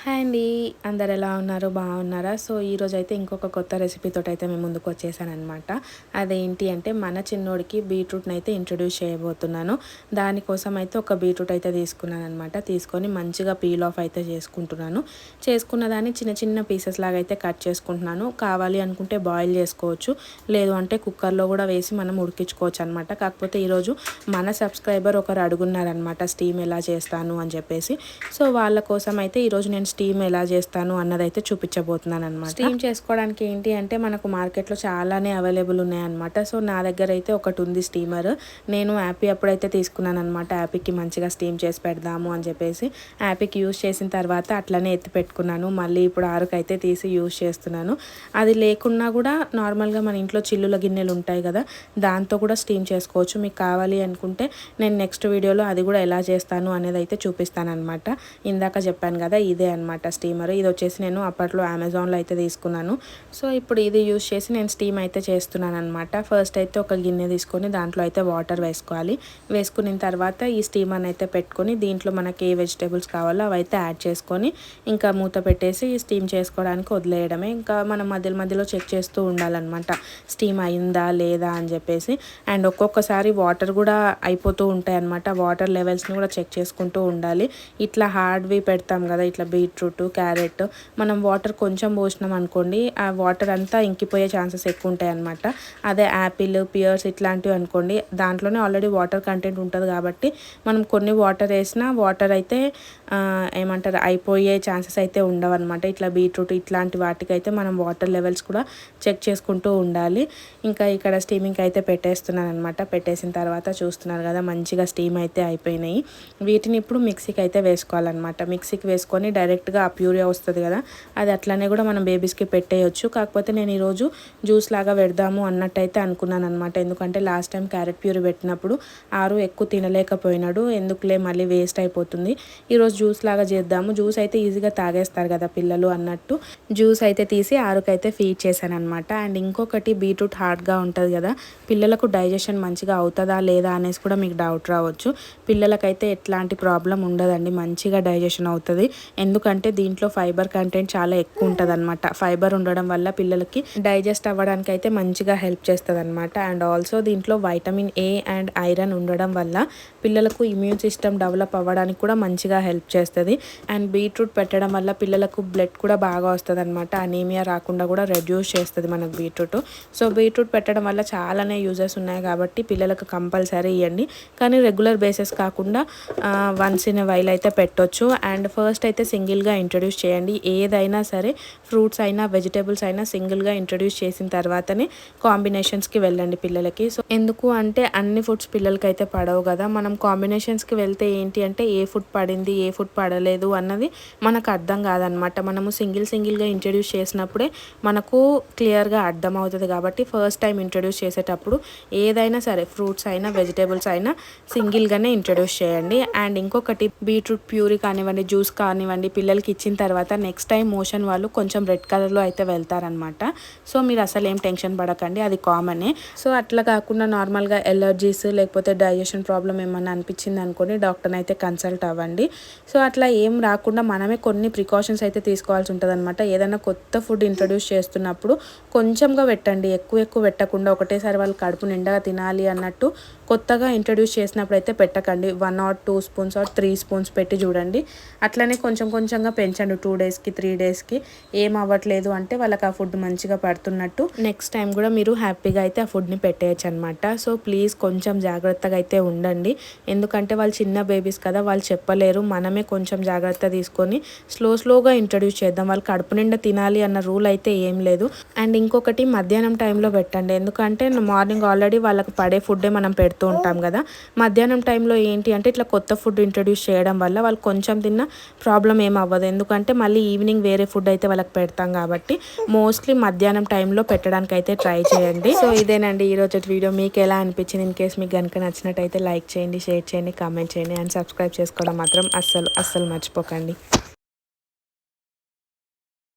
Hi అండి. అందరు ఎలా ఉన్నారు? బాగున్నారా? సో ఈరోజు అయితే ఇంకొక కొత్త రెసిపీతో అయితే మేము ముందుకు వచ్చేసానమాట. అదేంటి అంటే మన చిన్నోడికి బీట్రూట్ని అయితే ఇంట్రడ్యూస్ చేయబోతున్నాను. దానికోసం అయితే ఒక బీట్రూట్ అయితే తీసుకున్నాను అనమాట. తీసుకొని మంచిగా పీల్ ఆఫ్ అయితే చేసుకుంటున్నాను. చేసుకున్న దాన్ని చిన్న చిన్న పీసెస్ లాగా అయితే కట్ చేసుకుంటున్నాను. కావాలి అనుకుంటే బాయిల్ చేసుకోవచ్చు, లేదు అంటే కుక్కర్లో కూడా వేసి మనం ఉడికించుకోవచ్చు అనమాట. కాకపోతే ఈరోజు మన సబ్స్క్రైబర్ ఒకరు అడుగున్నారనమాట స్టీమ్ ఎలా చేస్తాను అని చెప్పేసి. సో వాళ్ళ కోసం అయితే ఈరోజు నేను స్టీమ్ ఎలా చేస్తాను అన్నదైతే చూపించబోతున్నాను అనమాట. స్టీమ్ చేసుకోవడానికి ఏంటి అంటే మనకు మార్కెట్లో చాలానే అవైలబుల్ ఉన్నాయన్నమాట. సో నా దగ్గర అయితే ఒకటి ఉంది స్టీమర్. నేను యాపీ అప్పుడైతే తీసుకున్నాను అనమాట. యాపీకి మంచిగా స్టీమ్ చేసి పెడదాము అని చెప్పేసి యాపీకి యూజ్ చేసిన తర్వాత అట్లనే ఎత్తి పెట్టుకున్నాను. మళ్ళీ ఇప్పుడు ఆరుకైతే తీసి యూజ్ చేస్తున్నాను. అది లేకున్నా కూడా నార్మల్గా మన ఇంట్లో చిల్లుల గిన్నెలు ఉంటాయి కదా, దాంతో కూడా స్టీమ్ చేసుకోవచ్చు. మీకు కావాలి అనుకుంటే నేను నెక్స్ట్ వీడియోలో అది కూడా ఎలా చేస్తాను అనేది అయితే చూపిస్తాను అనమాట. ఇందాక చెప్పాను కదా, ఇదే అనమాట స్టీమర్. ఇది వచ్చేసి నేను అప్పట్లో అమెజాన్లో అయితే తీసుకున్నాను. సో ఇప్పుడు ఇది యూజ్ చేసి నేను స్టీమ్ అయితే చేస్తున్నాను అనమాట. ఫస్ట్ అయితే ఒక గిన్నె తీసుకొని దాంట్లో అయితే వాటర్ వేసుకోవాలి. వేసుకున్న తర్వాత ఈ స్టీమర్ని అయితే పెట్టుకొని దీంట్లో మనకి ఏ వెజిటేబుల్స్ కావాలో అవి అయితే యాడ్ చేసుకొని ఇంకా మూత పెట్టేసి స్టీమ్ చేసుకోవడానికి వదిలేయడమే. ఇంకా మనం మధ్య మధ్యలో చెక్ చేస్తూ ఉండాలన్నమాట, స్టీమ్ అయిందా లేదా అని చెప్పేసి. అండ్ ఒక్కొక్కసారి వాటర్ కూడా అయిపోతూ ఉంటాయి అన్నమాట. వాటర్ లెవెల్స్ని కూడా చెక్ చేసుకుంటూ ఉండాలి. ఇట్లా హార్డ్వి పెడతాం కదా, ఇట్లా బీట్రూట్, క్యారెట్, మనం వాటర్ కొంచెం పోసినాం అనుకోండి, ఆ వాటర్ అంతా ఇంకిపోయే ఛాన్సెస్ ఎక్కువ ఉంటాయి అన్నమాట. అదే యాపిల్, పియర్స్ ఇట్లాంటివి అనుకోండి, దాంట్లోనే ఆల్రెడీ వాటర్ కంటెంట్ ఉంటుంది కాబట్టి మనం కొన్ని వాటర్ వేసినా వాటర్ అయితే ఏమంటారు అయిపోయే ఛాన్సెస్ అయితే ఉండవు అనమాట. ఇట్లా బీట్రూట్ ఇట్లాంటి వాటికైతే మనం వాటర్ లెవెల్స్ కూడా చెక్ చేసుకుంటూ ఉండాలి. ఇంకా ఇక్కడ స్టీమింగ్కి అయితే పెట్టేస్తున్నాను అనమాట. పెట్టేసిన తర్వాత చూస్తున్నారు కదా, మంచిగా స్టీమ్ అయితే అయిపోయినాయి. వీటిని ఇప్పుడు మిక్సీకి అయితే వేసుకోవాలన్నమాట. మిక్సీకి వేసుకొని డైరెక్ట్గా ఆ ప్యూరియా వస్తుంది కదా, అది అట్లనే కూడా మనం బేబీస్కి పెట్టేయచ్చు. కాకపోతే నేను ఈరోజు జ్యూస్ లాగా పెడదాము అన్నట్టయితే అనుకున్నాను అనమాట. ఎందుకంటే లాస్ట్ టైం క్యారెట్ ప్యూరీ పెట్టినప్పుడు ఆరు ఎక్కువ తినలేకపోయినాడు. ఎందుకులే మళ్ళీ వేస్ట్ అయిపోతుంది, ఈరోజు జ్యూస్ లాగా చేద్దాము. జ్యూస్ అయితే ఈజీగా తాగేస్తారు కదా పిల్లలు అన్నట్టు జ్యూస్ అయితే తీసి ఆరుకైతే ఫీడ్ చేశాను అనమాట. అండ్ ఇంకొకటి, బీట్రూట్ హార్డ్గా ఉంటుంది కదా, పిల్లలకు డైజెషన్ మంచిగా అవుతుందా లేదా అనేసి కూడా మీకు డౌట్ రావచ్చు. పిల్లలకైతే ఎట్లాంటి ప్రాబ్లం ఉండదండి, మంచిగా డైజెషన్ అవుతుంది. ఎందుకంటే దీంట్లో ఫైబర్ కంటెంట్ చాలా ఎక్కువ ఉంటుంది అనమాట. ఫైబర్ ఉండడం వల్ల పిల్లలకి డైజెస్ట్ అవ్వడానికి అయితే మంచిగా హెల్ప్ చేస్తుంది అనమాట. అండ్ ఆల్సో దీంట్లో వైటమిన్ ఏ అండ్ ఐరన్ ఉండడం వల్ల పిల్లలకు ఇమ్యూన్ సిస్టమ్ డెవలప్ అవ్వడానికి కూడా మంచిగా హెల్ప్ చేస్తుంది. అండ్ బీట్రూట్ పెట్టడం వల్ల పిల్లలకు బ్లడ్ కూడా బాగా వస్తుంది అనమాట. అనీమియా రాకుండా కూడా రెడ్యూస్ చేస్తుంది మనకు బీట్రూట్. సో బీట్రూట్ పెట్టడం వల్ల చాలానే యూజెస్ ఉన్నాయి కాబట్టి పిల్లలకు కంపల్సరీ ఇవ్వండి. కానీ రెగ్యులర్ బేసిస్ కాకుండా వన్స్ ఇన్ వైల్ అయితే పెట్టొచ్చు. అండ్ ఫస్ట్ అయితే సింగిల్గా ఇంట్రడ్యూస్ చేయండి. ఏదైనా సరే, ఫ్రూట్స్ అయినా వెజిటేబుల్స్ అయినా సింగిల్గా ఇంట్రడ్యూస్ చేసిన తర్వాతనే కాంబినేషన్స్కి వెళ్ళండి పిల్లలకి. సో ఎందుకు అంటే అన్ని ఫుడ్స్ పిల్లలకి అయితే పడవు కదా. మనం కాంబినేషన్స్కి వెళ్తే ఏంటి అంటే ఏ ఫుడ్ పడింది ఏ ఫుడ్ పడలేదు అన్నది మనకు అర్థం కాదనమాట. మనము సింగిల్గా ఇంట్రడ్యూస్ చేసినప్పుడే మనకు క్లియర్గా అర్థం అవుతుంది. కాబట్టి ఫస్ట్ టైం ఇంట్రడ్యూస్ చేసేటప్పుడు ఏదైనా సరే, ఫ్రూట్స్ అయినా వెజిటేబుల్స్ అయినా సింగిల్గానే ఇంట్రడ్యూస్ చేయండి. అండ్ ఇంకొకటి, బీట్రూట్ ప్యూరీ కానివ్వండి, జ్యూస్ కానివ్వండి, పిల్లలకి ఇచ్చిన తర్వాత నెక్స్ట్ టైం మోషన్ వాళ్ళు కొంచెం రెడ్ కలర్లో అయితే వెళ్తారనమాట. సో మీరు అసలు ఏం టెన్షన్ పడకండి, అది కామనే. సో అట్లా కాకుండా నార్మల్గా ఎలర్జీస్ లేకపోతే డైజెషన్ ప్రాబ్లం ఏమన్నా అనిపించింది అనుకోని డాక్టర్ని అయితే కన్సల్ట్ అవ్వండి. సో అట్లా ఏం రాకుండా మనమే కొన్ని ప్రికాషన్స్ అయితే తీసుకోవాల్సి ఉంటుంది అనమాట. ఏదైనా కొత్త ఫుడ్ ఇంట్రడ్యూస్ చేస్తున్నప్పుడు కొంచెంగా పెట్టండి, ఎక్కువ పెట్టకుండా ఒకటేసారి వాళ్ళు కడుపు నిండగా తినాలి అన్నట్టు కొత్తగా ఇంట్రడ్యూస్ చేసినప్పుడు అయితే పెట్టకండి. 1 or 2 స్పూన్స్ ఆర్ 3 స్పూన్స్ పెట్టి చూడండి. అట్లనే కొంచెంగా పెంచండి. 2 డేస్కి 3 డేస్కి ఏం అవ్వట్లేదు అంటే వాళ్ళకి ఆ ఫుడ్ మంచిగా పడుతున్నట్టు నెక్స్ట్ టైం కూడా మీరు హ్యాపీగా అయితే ఆ ఫుడ్ని పెట్టేయచ్చు అనమాట. సో ప్లీజ్ కొంచెం జాగ్రత్తగా అయితే ఉండండి. ఎందుకంటే వాళ్ళు చిన్న బేబీస్ కదా, వాళ్ళు చెప్పలేరు. మనమే కొంచెం జాగ్రత్త తీసుకొని స్లోగా ఇంట్రడ్యూస్ చేద్దాం. వాళ్ళు కడుపు నిండా తినాలి అన్న రూల్ అయితే ఏం లేదు. అండ్ ఇంకొకటి, మధ్యాహ్నం టైంలో పెట్టండి. ఎందుకంటే మార్నింగ్ ఆల్రెడీ వాళ్ళకి పడే ఫుడ్డే మనం పెడుతూ ఉంటాం కదా. మధ్యాహ్నం టైంలో ఏంటి అంటే ఇట్లా కొత్త ఫుడ్ ఇంట్రడ్యూస్ చేయడం వల్ల వాళ్ళు కొంచెం తిన్న ప్రాబ్లం ఏం అవ్వదు. ఎందుకంటే మళ్ళీ ఈవినింగ్ వేరే ఫుడ్ అయితే వాళ్ళకి పెడతాం కాబట్టి మోస్ట్లీ మధ్యాహ్నం టైంలో పెట్టడానికి అయితే ట్రై చేయండి. సో ఇదేనండి ఈరోజు వీడియో. మీకు ఎలా అనిపించింది? ఇన్ కేస్ మీకు కనుక నచ్చినట్టయితే లైక్ చేయండి, షేర్ చేయండి, కామెంట్ చేయండి. అండ్ సబ్స్క్రైబ్ చేసుకోవడం మాత్రం అస్సలు మర్చిపోకండి.